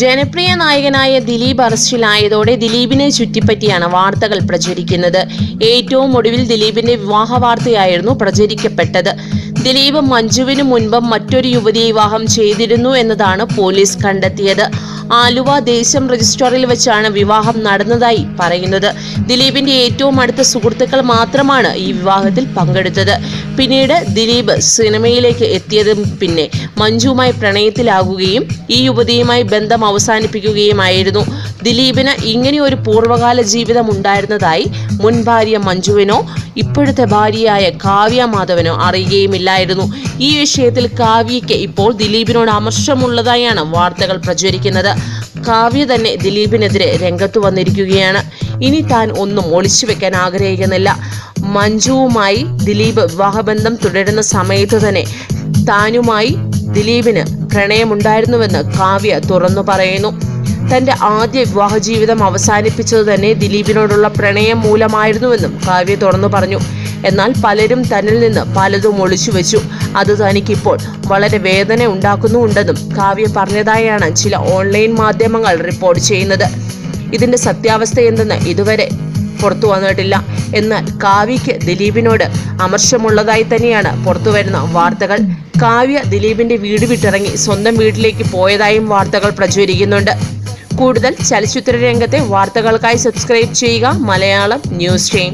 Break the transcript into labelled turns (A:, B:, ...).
A: ജനപ്രിയ നായകനായ ദിലീപ് അറസ്റ്റിലായതോടെ ദിലീപിനെ ചുറ്റിപ്പറ്റിയാണ് വാർത്തകൾ പ്രചരിക്കുന്നത്. ഏറ്റവും ഒടുവിൽ ദിലീപിന്റെ വിവാഹ വാർത്തയായിരുന്നു പ്രചരിക്കപ്പെട്ടത്. ദിലീപ് മഞ്ജുവിനു മുൻപ് മറ്റൊരു യുവതിയെ വിവാഹം ചെയ്തിരുന്നു എന്നതാണ് പോലീസ് കണ്ടെത്തിയത്. ആലുവ ദേശം രജിസ്ട്രാറിൽ വെച്ചാണ് വിവാഹം നടന്നതായി പറയുന്നത്. ദിലീപിന്റെ ഏറ്റവും അടുത്ത സുഹൃത്തുക്കൾ മാത്രമാണ് ഈ വിവാഹത്തിൽ പങ്കെടുത്തത്. പിന്നീട് ദിലീപ് സിനിമയിലേക്ക് എത്തിയതും പിന്നെ മഞ്ജുവുമായി പ്രണയത്തിലാകുകയും ഈ യുവതിയുമായി ബന്ധം അവസാനിപ്പിക്കുകയുമായിരുന്നു. ദിലീപിന് ഇങ്ങനെ ഒരു പൂർവ്വകാല ജീവിതം ഉണ്ടായിരുന്നതായി മുൻ ഭാര്യ മഞ്ജുവിനോ ഇപ്പോഴത്തെ ഭാര്യയായ കാവ്യ മാധവനോ അറിയുകയുമില്ലായിരുന്നു. ഈ വിഷയത്തിൽ കാവ്യയ്ക്ക് ഇപ്പോൾ ദിലീപിനോട് അമർഷമുള്ളതായാണ് വാർത്തകൾ പ്രചരിക്കുന്നത്. കാവ്യ തന്നെ ദിലീപിനെതിരെ രംഗത്തു വന്നിരിക്കുകയാണ്. ഇനി താൻ ഒന്നും ഒളിച്ചു വെക്കാൻ ആഗ്രഹിക്കുന്നില്ല. മഞ്ജുവുമായി ദിലീപ് വിവാഹബന്ധം തുടരുന്ന സമയത്ത് തന്നെ താനുമായി ദിലീപിന് പ്രണയമുണ്ടായിരുന്നുവെന്ന് കാവ്യ തുറന്നു പറയുന്നു. തന്റെ ആദ്യ വിവാഹ ജീവിതം അവസാനിപ്പിച്ചത് തന്നെ ദിലീപിനോടുള്ള പ്രണയം മൂലമായിരുന്നുവെന്നും കാവ്യ തുറന്നു പറഞ്ഞു. എന്നാൽ പലരും തന്നിൽ നിന്ന് പലതും ഒളിച്ചു വെച്ചു. അത് തനിക്കിപ്പോൾ വളരെ വേദന ഉണ്ടാക്കുന്നുണ്ടെന്നും കാവ്യ പറഞ്ഞതായാണ് ചില ഓൺലൈൻ മാധ്യമങ്ങൾ റിപ്പോർട്ട് ചെയ്യുന്നത്. ഇതിന്റെ സത്യാവസ്ഥ എന്തെന്ന് ഇതുവരെ പുറത്തു വന്നിട്ടില്ല. എന്നാൽ കാവ്യയ്ക്ക് ദിലീപിനോട് അമർഷമുള്ളതായി തന്നെയാണ് പുറത്തുവരുന്ന വാർത്തകൾ. കാവ്യ ദിലീപിന്റെ വീട് വിട്ടിറങ്ങി സ്വന്തം വീട്ടിലേക്ക് പോയതായും വാർത്തകൾ പ്രചരിക്കുന്നുണ്ട്. കൂടുതൽ ചലച്ചിത്ര രംഗത്തെ വാർത്തകൾക്കായി സബ്സ്ക്രൈബ് ചെയ്യുക മലയാളം ന്യൂസ് ടൈം.